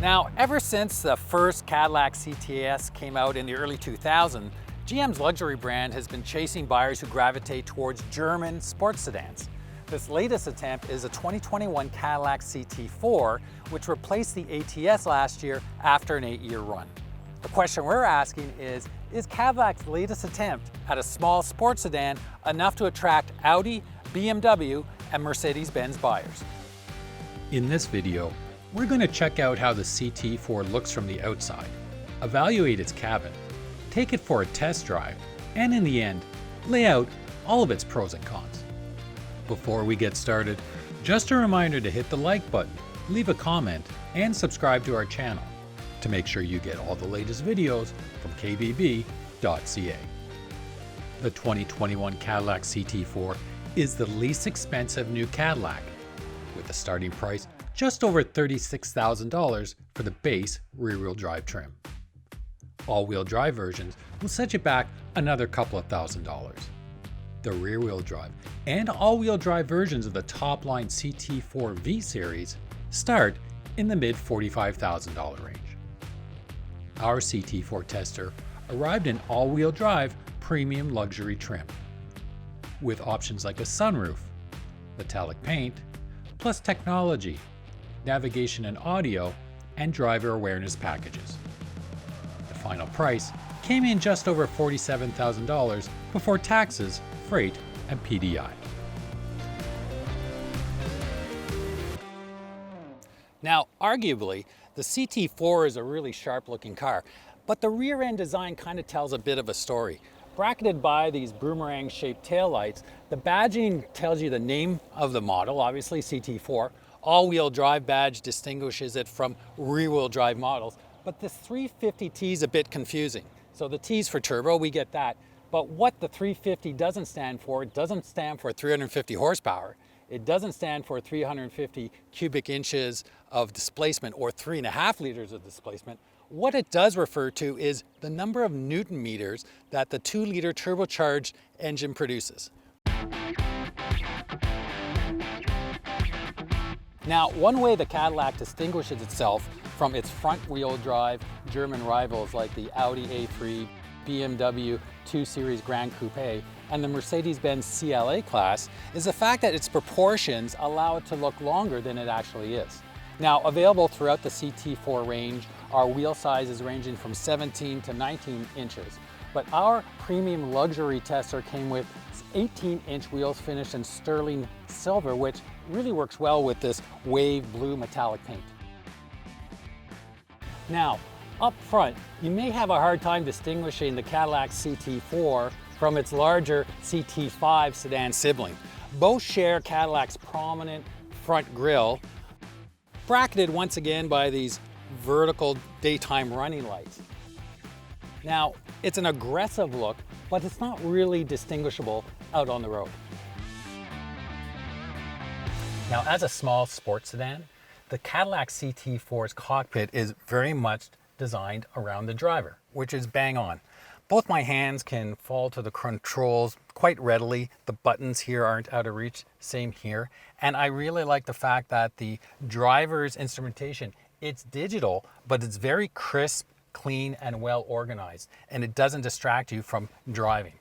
Now, ever since the first Cadillac CTS came out in the early 2000s, GM's luxury brand has been chasing buyers who gravitate towards German sports sedans. This latest attempt is a 2021 Cadillac CT4, which replaced the ATS last year after an 8-year run. The question we're asking is Cadillac's latest attempt at a small sports sedan enough to attract Audi, BMW, and Mercedes-Benz buyers? In this video, we're going to check out how the CT4 looks from the outside, evaluate its cabin, take it for a test drive, and in the end, lay out all of its pros and cons. Before we get started, just a reminder to hit the like button, leave a comment, and subscribe to our channel to make sure you get all the latest videos from kbb.ca. The 2021 Cadillac CT4 is the least expensive new Cadillac, with a starting price just over $36,000 for the base rear-wheel drive trim. All-wheel drive versions will set you back another couple of $1,000s. The rear-wheel drive and all-wheel drive versions of the top-line CT4 V Series start in the mid-$45,000 range. Our CT4 tester arrived in all-wheel drive premium luxury trim, with options like a sunroof, metallic paint, plus technology, navigation and audio, and driver awareness packages. The final price came in just over $47,000 before taxes, freight, and PDI. Now, arguably, the CT4 is a really sharp-looking car, but the rear-end design kind of tells a bit of a story. Bracketed by these boomerang-shaped taillights, the badging tells you the name of the model, obviously CT4. All-wheel drive badge distinguishes it from rear-wheel drive models, but this 350T is a bit confusing. So the T's for turbo, we get that, but what the 350 doesn't stand for, it doesn't stand for 350 horsepower. It doesn't stand for 350 cubic inches of displacement or 3.5 liters of displacement. What it does refer to is the number of Newton meters that the 2-liter turbocharged engine produces. Now, one way the Cadillac distinguishes itself from its front-wheel drive German rivals like the Audi A3, BMW 2 Series Grand Coupe, and the Mercedes-Benz CLA class is the fact that its proportions allow it to look longer than it actually is. Now, available throughout the CT4 range are wheel sizes ranging from 17 to 19 inches, but our premium luxury tester came with 18-inch wheels finished in sterling silver, which really works well with this wave blue metallic paint. Now, up front, you may have a hard time distinguishing the Cadillac CT4 from its larger CT5 sedan sibling. Both share Cadillac's prominent front grille, bracketed once again by these vertical daytime running lights. Now, it's an aggressive look, but it's not really distinguishable out on the road. Now, as a small sports sedan, the Cadillac CT4's cockpit is very much designed around the driver, which is bang on. Both my hands can fall to the controls quite readily. The buttons here aren't out of reach, same here. And I really like the fact that the driver's instrumentation, it's digital, but it's very crisp, clean, and well organized, and it doesn't distract you from driving.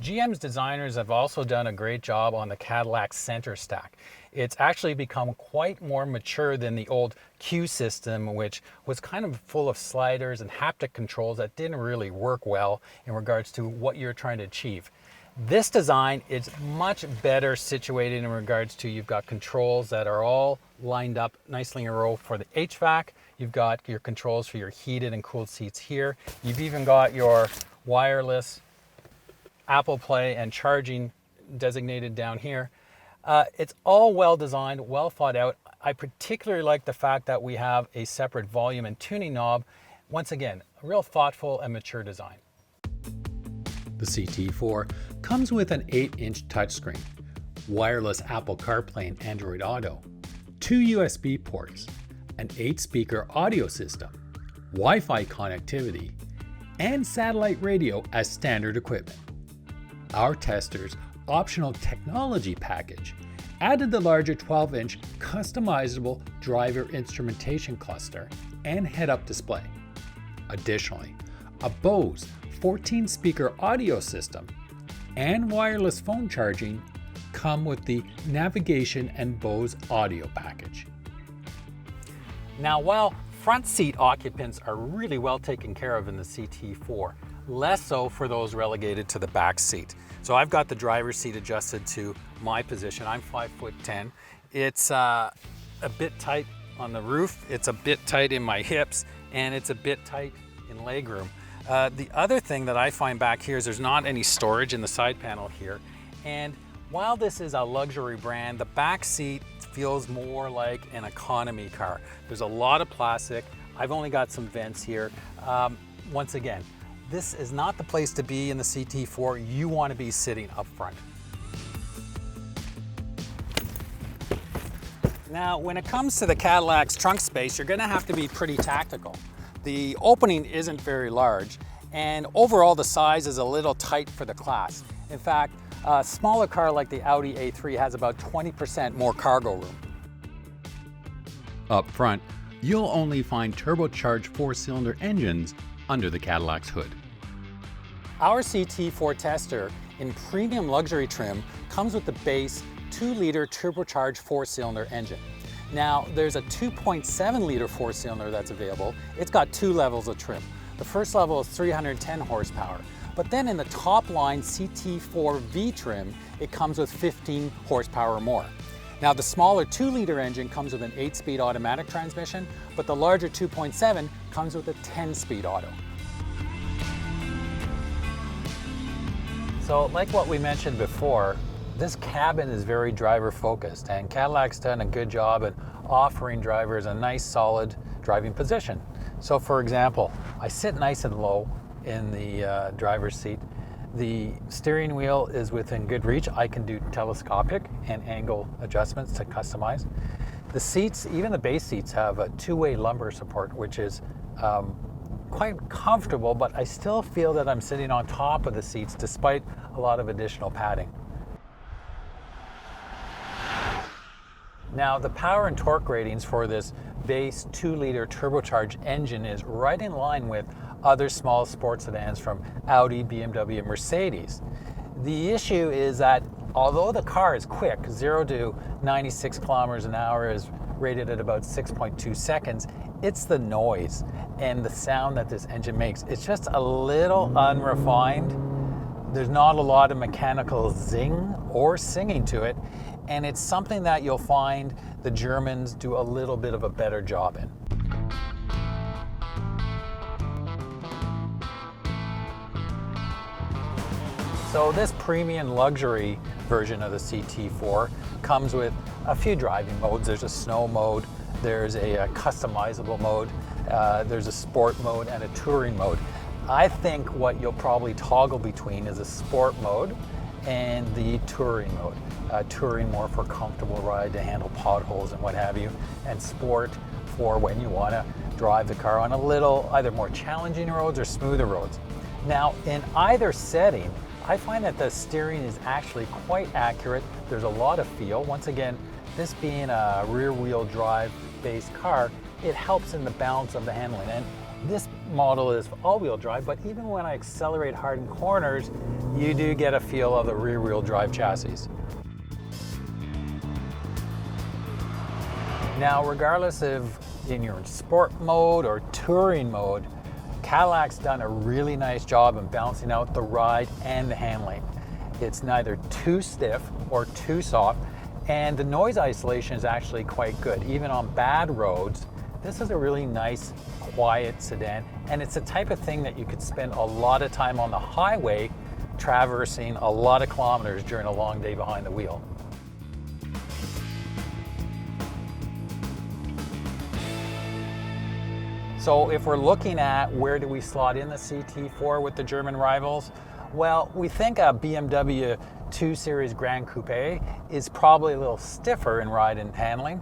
GM's designers have also done a great job on the Cadillac center stack. It's actually become quite more mature than the old Q system, which was kind of full of sliders and haptic controls that didn't really work well in regards to what you're trying to achieve. This design is much better situated in regards to you've got controls that are all lined up nicely in a row for the HVAC. You've got your controls for your heated and cooled seats here. You've even got your wireless Apple Play and charging designated down here. It's all well designed, well thought out. I particularly like the fact that we have a separate volume and tuning knob. Once again, a real thoughtful and mature design. The CT4 comes with an 8-inch touchscreen, wireless Apple CarPlay and Android Auto, 2 USB ports, an 8-speaker audio system, Wi-Fi connectivity, and satellite radio as standard equipment. Our tester's optional technology package added the larger 12-inch customizable driver instrumentation cluster and head-up display. Additionally, a Bose 14-speaker audio system and wireless phone charging come with the navigation and Bose audio package. Now, while front seat occupants are really well taken care of in the CT4, less so for those relegated to the back seat. So I've got the driver's seat adjusted to my position. I'm 5'10". It's a bit tight on the roof, it's a bit tight in my hips, and it's a bit tight in legroom. The other thing that I find back here is there's not any storage in the side panel here. And while this is a luxury brand, the back seat feels more like an economy car. There's a lot of plastic. I've only got some vents here. Once again, this is not the place to be in the CT4. You want to be sitting up front. Now, when it comes to the Cadillac's trunk space, you're going to have to be pretty tactical. The opening isn't very large, and overall the size is a little tight for the class. In fact, a smaller car like the Audi A3 has about 20% more cargo room. Up front, you'll only find turbocharged 4-cylinder engines under the Cadillac's hood. Our CT4 Tester in premium luxury trim comes with the base 2-liter turbocharged 4-cylinder engine. Now, there's a 2.7-liter 4-cylinder that's available. It's got 2 levels of trim. The first level is 310 horsepower, but then in the top line CT4 V trim, it comes with 15 horsepower or more. Now, the smaller 2-liter engine comes with an 8-speed automatic transmission, but the larger 2.7 comes with a 10-speed auto. So, like what we mentioned before, this cabin is very driver focused, and Cadillac's done a good job at offering drivers a nice solid driving position. So for example, I sit nice and low in the driver's seat. The steering wheel is within good reach. I can do telescopic and angle adjustments to customize. The seats, even the base seats, have a 2-way lumbar support, which is quite comfortable, but I still feel that I'm sitting on top of the seats despite a lot of additional padding. Now, the power and torque ratings for this base 2-liter turbocharged engine is right in line with other small sports sedans from Audi, BMW, and Mercedes. The issue is that although the car is quick, 0 to 96 kilometers an hour is rated at about 6.2 seconds, it's the noise and the sound that this engine makes. It's just a little unrefined. There's not a lot of mechanical zing or singing to it, and it's something that you'll find the Germans do a little bit of a better job in. So this premium luxury version of the CT4 comes with a few driving modes. There's a snow mode, there's a customizable mode, there's a sport mode, and a touring mode. I think what you'll probably toggle between is a sport mode and the touring mode. Touring more for comfortable ride to handle potholes and what have you, and sport for when you want to drive the car on a little either more challenging roads or smoother roads. Now, in either setting, I find that the steering is actually quite accurate. There's a lot of feel. Once again, this being a rear-wheel drive based car, it helps in the balance of the handling. And this model is all-wheel drive, but even when I accelerate hard in corners, you do get a feel of the rear-wheel drive chassis. Now, regardless of in your sport mode or touring mode, Cadillac's done a really nice job in balancing out the ride and the handling. It's neither too stiff or too soft, and the noise isolation is actually quite good. Even on bad roads, this is a really nice, quiet sedan, and it's the type of thing that you could spend a lot of time on the highway traversing a lot of kilometers during a long day behind the wheel. So if we're looking at where do we slot in the CT4 with the German rivals, well, we think a BMW 2 Series Grand Coupe is probably a little stiffer in ride and handling,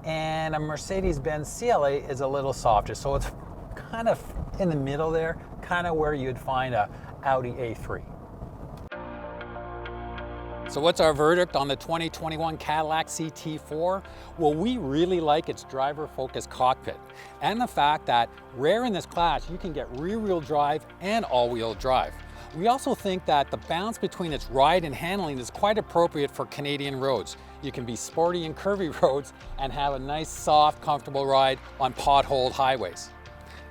and a Mercedes-Benz CLA is a little softer. So it's kind of in the middle there, kind of where you'd find a Audi A3. So what's our verdict on the 2021 Cadillac CT4? Well, we really like its driver-focused cockpit and the fact that rare in this class, you can get rear-wheel drive and all-wheel drive. We also think that the balance between its ride and handling is quite appropriate for Canadian roads. You can be sporty and curvy roads and have a nice, soft, comfortable ride on potholed highways.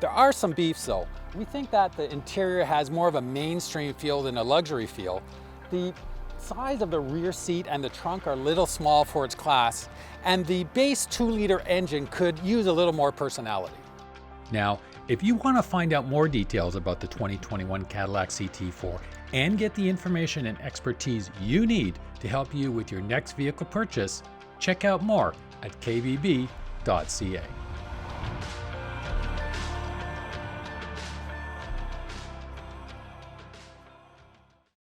There are some beefs though. We think that the interior has more of a mainstream feel than a luxury feel. The size of the rear seat and the trunk are a little small for its class, and the base 2-liter engine could use a little more personality. Now, if you want to find out more details about the 2021 Cadillac CT4 and get the information and expertise you need to help you with your next vehicle purchase, check out more at kbb.ca.